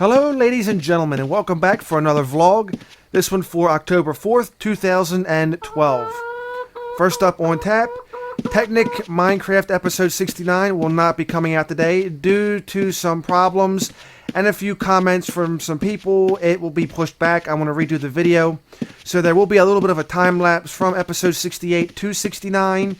Hello ladies and gentlemen, and welcome back for another vlog. This one for October 4th, 2012. First up on tap, Technic Minecraft episode 69 will not be coming out today due to some problems and a few comments from some people. It will be pushed back. I want to redo the video. So there will be a little bit of a time lapse from episode 68 to 69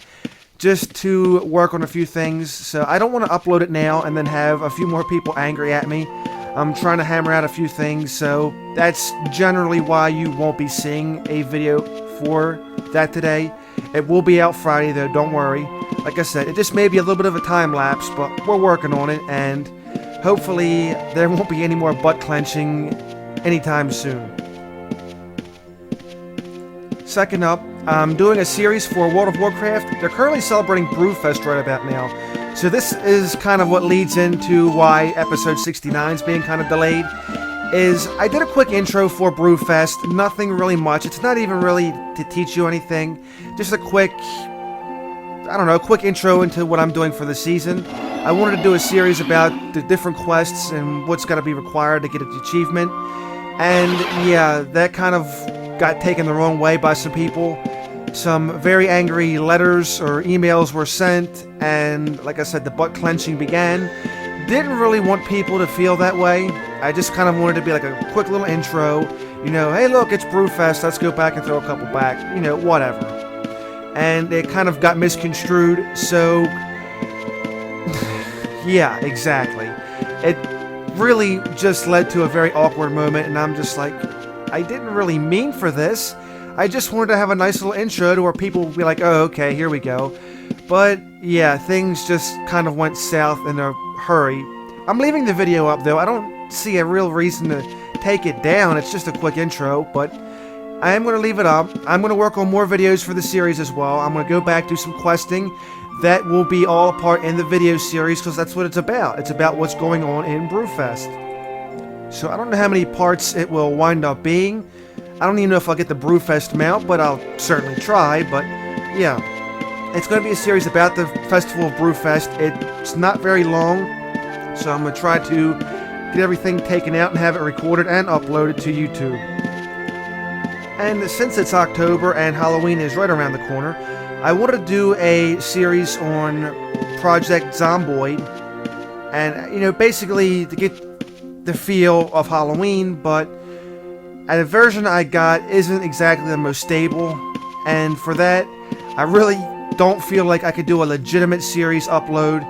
just to work on a few things. So I don't want to upload it now and then have a few more people angry at me. I'm trying to hammer out a few things, so that's generally why you won't be seeing a video for that today. It will be out Friday though, don't worry. Like I said, it just may be a little bit of a time lapse, but we're working on it, and hopefully there won't be any more butt clenching anytime soon. Second up, I'm doing a series for World of Warcraft. They're currently celebrating Brewfest right about now. So this is kind of what leads into why episode 69 is being kind of delayed. Is I did a quick intro for Brewfest, nothing really much. It's not even really to teach you anything. Just a quick, quick intro into what I'm doing for the season. I wanted to do a series about the different quests and what's got to be required to get an achievement. And yeah, that kind of got taken the wrong way by some people. Some very angry letters or emails were sent, and like I said, the butt clenching began. Didn't really want people to feel that way. I just kind of wanted to be like a quick little intro. You know, hey look, it's Brewfest, let's go back and throw a couple back. You know, whatever. And it kind of got misconstrued, so yeah, exactly. It really just led to a very awkward moment, and I'm just like, I didn't really mean for this. I just wanted to have a nice little intro to where people would be like, oh, okay, here we go. But, yeah, things just kind of went south in a hurry. I'm leaving the video up, though. I don't see a real reason to take it down. It's just a quick intro, but I am going to leave it up. I'm going to work on more videos for the series as well. I'm going to go back, do some questing. That will be all a part in the video series, because that's what it's about. It's about what's going on in Brewfest. So I don't know how many parts it will wind up being. I don't even know if I'll get the Brewfest mount, but I'll certainly try. But yeah, it's going to be a series about the Festival of Brewfest. It's not very long, so I'm going to try to get everything taken out and have it recorded and uploaded to YouTube. And since it's October and Halloween is right around the corner, I wanted to do a series on Project Zomboid, and, you know, basically to get the feel of Halloween, but and the version I got isn't exactly the most stable, and for that, I really don't feel like I could do a legitimate series upload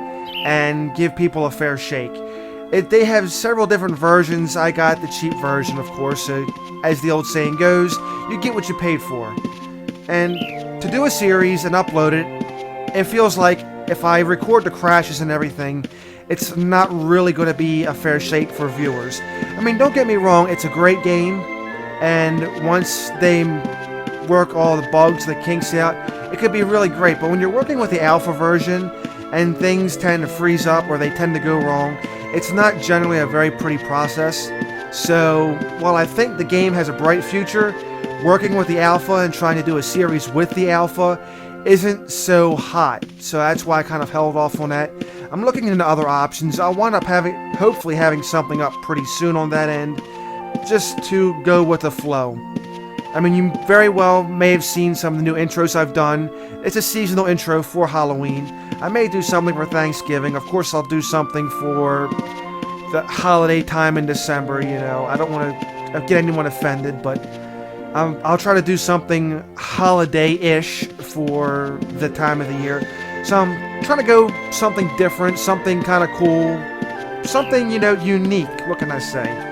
and give people a fair shake. They have several different versions. I got the cheap version, of course, so as the old saying goes, you get what you paid for. And to do a series and upload it, it feels like if I record the crashes and everything, it's not really going to be a fair shake for viewers. I mean, don't get me wrong, it's a great game. And once they work all the bugs, the kinks out, it could be really great. But when you're working with the alpha version and things tend to freeze up or they tend to go wrong, it's not generally a very pretty process. So while I think the game has a bright future, working with the alpha and trying to do a series with the alpha isn't so hot. So that's why I kind of held off on that. I'm looking into other options. I'll wind up hopefully having something up pretty soon on that end, just to go with the flow. I mean, you very well may have seen some of the new intros I've done. It's a seasonal intro for Halloween. I may do something for Thanksgiving. Of course, I'll do something for the holiday time in December, you know. I don't want to get anyone offended, but I'll try to do something holiday-ish for the time of the year. So I'm trying to go something different, something kind of cool, something, you know, unique. What can I say?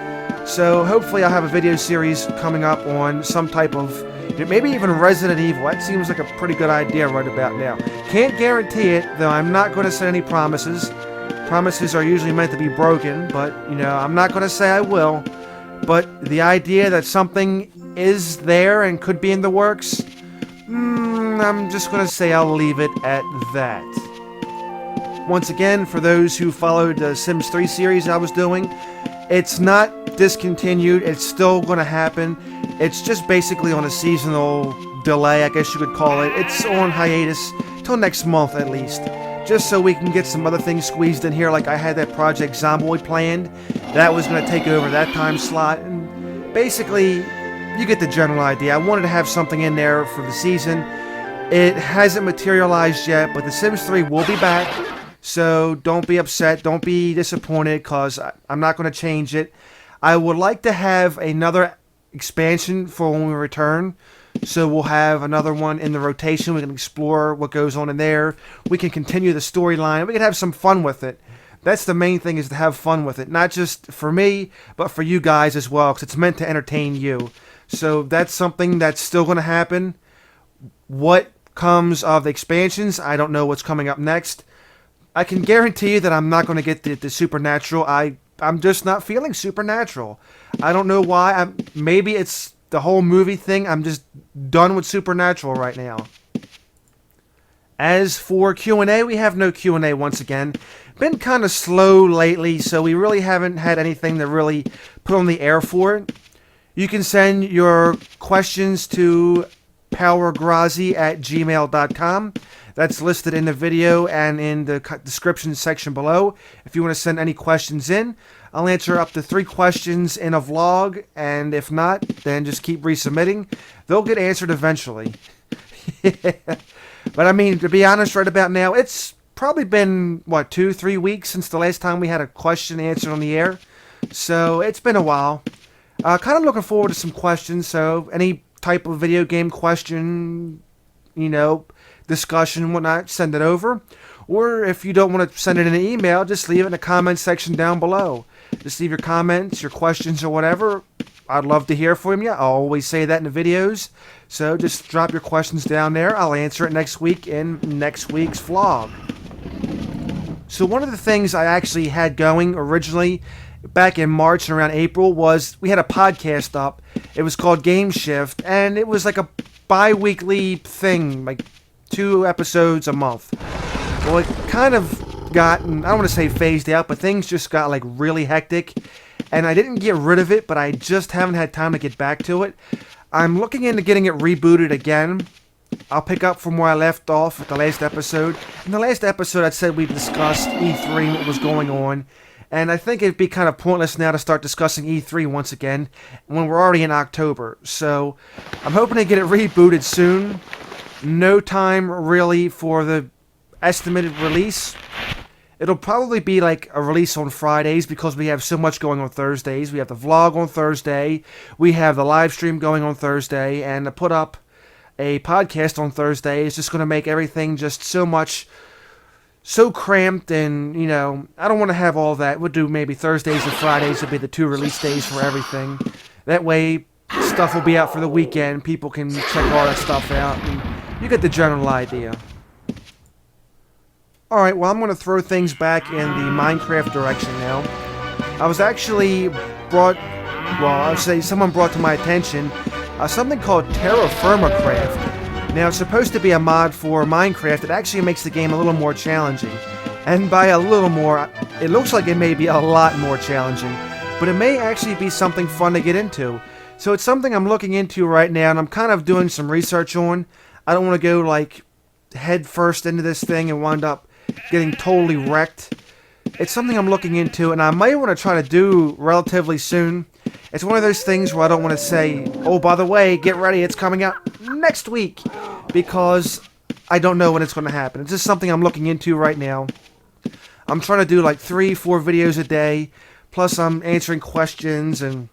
So hopefully I'll have a video series coming up on some type of, maybe even Resident Evil. That seems like a pretty good idea right about now. Can't guarantee it, though I'm not going to set any promises. Promises are usually meant to be broken, but, you know, I'm not going to say I will. But the idea that something is there and could be in the works, I'm just going to say I'll leave it at that. Once again, for those who followed the Sims 3 series I was doing, it's not discontinued. It's still going to happen. It's just basically on a seasonal delay, I guess you could call it. It's on hiatus till next month at least, just so we can get some other things squeezed in here. Like I had that Project Zomboid planned, that was going to take over that time slot. And basically, you get the general idea. I wanted to have something in there for the season. It hasn't materialized yet, but The Sims 3 will be back. So don't be upset. Don't be disappointed, because I'm not going to change it. I would like to have another expansion for when we return. So we'll have another one in the rotation. We can explore what goes on in there. We can continue the storyline. We can have some fun with it. That's the main thing, is to have fun with it. Not just for me, but for you guys as well, because it's meant to entertain you. So that's something that's still going to happen. What comes of the expansions, I don't know what's coming up next. I can guarantee you that I'm not going to get the Supernatural. I'm just not feeling Supernatural. I don't know why. Maybe it's the whole movie thing. I'm just done with Supernatural right now. As for Q&A, we have no Q&A once again. Been kind of slow lately, so we really haven't had anything to really put on the air for it. You can send your questions to PowerGrazzy@gmail.com. That's listed in the video and in the description section below. If you want to send any questions in, I'll answer up to 3 questions in a vlog, and if not, then just keep resubmitting. They'll get answered eventually. But I mean, to be honest, right about now, it's probably been, 2-3 weeks since the last time we had a question answered on the air. So it's been a while. Kind of looking forward to some questions. So any type of video game question, discussion, whatnot, send it over. Or if you don't want to send it in an email, just leave it in the comment section down below. Just leave your comments, your questions, or whatever. I'd love to hear from you. I always say that in the videos. So just drop your questions down there. I'll answer it next week in next week's vlog. So one of the things I actually had going originally back in March and around April was we had a podcast up. It was called Game Shift, and it was like a bi-weekly thing, like 2 episodes a month. Well, it kind of gotten, I don't want to say phased out, but things just got like really hectic, and I didn't get rid of it, but I just haven't had time to get back to it. I'm looking into getting it rebooted again. I'll pick up from where I left off with the last episode. In the last episode, I said we discussed E3 and what was going on, and I think it'd be kind of pointless now to start discussing E3 once again when we're already in October. So I'm hoping to get it rebooted soon. No time really for the estimated release. It'll probably be like a release on Fridays because we have so much going on Thursdays. We have the vlog on Thursday. We have the live stream going on Thursday. And to put up a podcast on Thursday is just going to make everything just so cramped. And, I don't want to have all that. We'll do maybe Thursdays and Fridays will be the 2 release days for everything. That way, stuff will be out for the weekend. People can check all that stuff out. And you get the general idea. Alright, well, I'm going to throw things back in the Minecraft direction now. I was actually someone brought to my attention something called Terra Firma Craft. Now, it's supposed to be a mod for Minecraft. It actually makes the game a little more challenging. And by a little more, it looks like it may be a lot more challenging. But it may actually be something fun to get into. So it's something I'm looking into right now, and I'm kind of doing some research on. I don't want to go, head first into this thing and wind up getting totally wrecked. It's something I'm looking into, and I might want to try to do relatively soon. It's one of those things where I don't want to say, oh, by the way, get ready, it's coming out next week, because I don't know when it's going to happen. It's just something I'm looking into right now. I'm trying to do 3-4 videos a day, plus I'm answering questions, and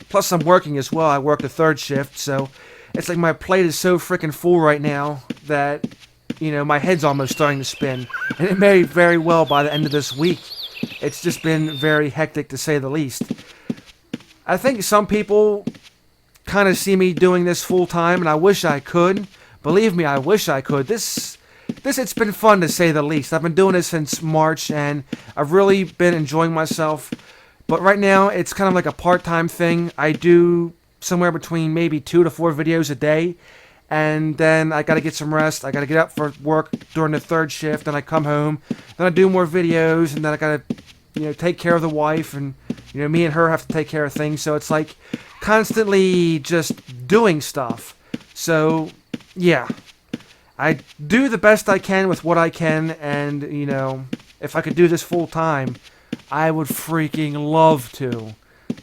plus I'm working as well. I work the 3rd shift, so it's like my plate is so freaking full right now that my head's almost starting to spin. And it may very well by the end of this week. It's just been very hectic, to say the least. I think some people kind of see me doing this full time, and I wish I could. Believe me, I wish I could. It's been fun, to say the least. I've been doing this since March, and I've really been enjoying myself. But right now, it's kind of like a part-time thing. I do somewhere between maybe 2 to 4 videos a day. And then I gotta get some rest. I gotta get up for work during the 3rd shift. Then I come home. Then I do more videos. And then I gotta, take care of the wife. And, me and her have to take care of things. So it's like constantly just doing stuff. So, yeah. I do the best I can with what I can. And, if I could do this full time, I would freaking love to.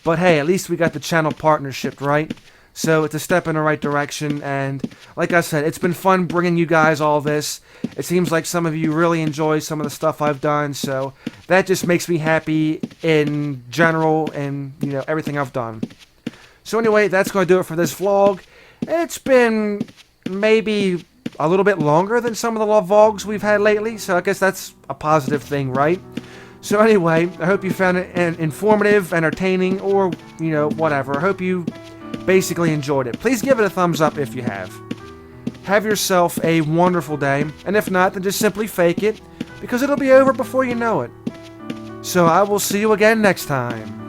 But hey, at least we got the channel partnership, right? So it's a step in the right direction, and like I said, it's been fun bringing you guys all this. It seems like some of you really enjoy some of the stuff I've done, so that just makes me happy in general and, you know, everything I've done. So anyway, that's going to do it for this vlog. It's been maybe a little bit longer than some of the vlogs we've had lately, so I guess that's a positive thing, right? So anyway, I hope you found it informative, entertaining, or, you know, whatever. I hope you basically enjoyed it. Please give it a thumbs up if you have. Have yourself a wonderful day, and if not, then just simply fake it, because it'll be over before you know it. So I will see you again next time.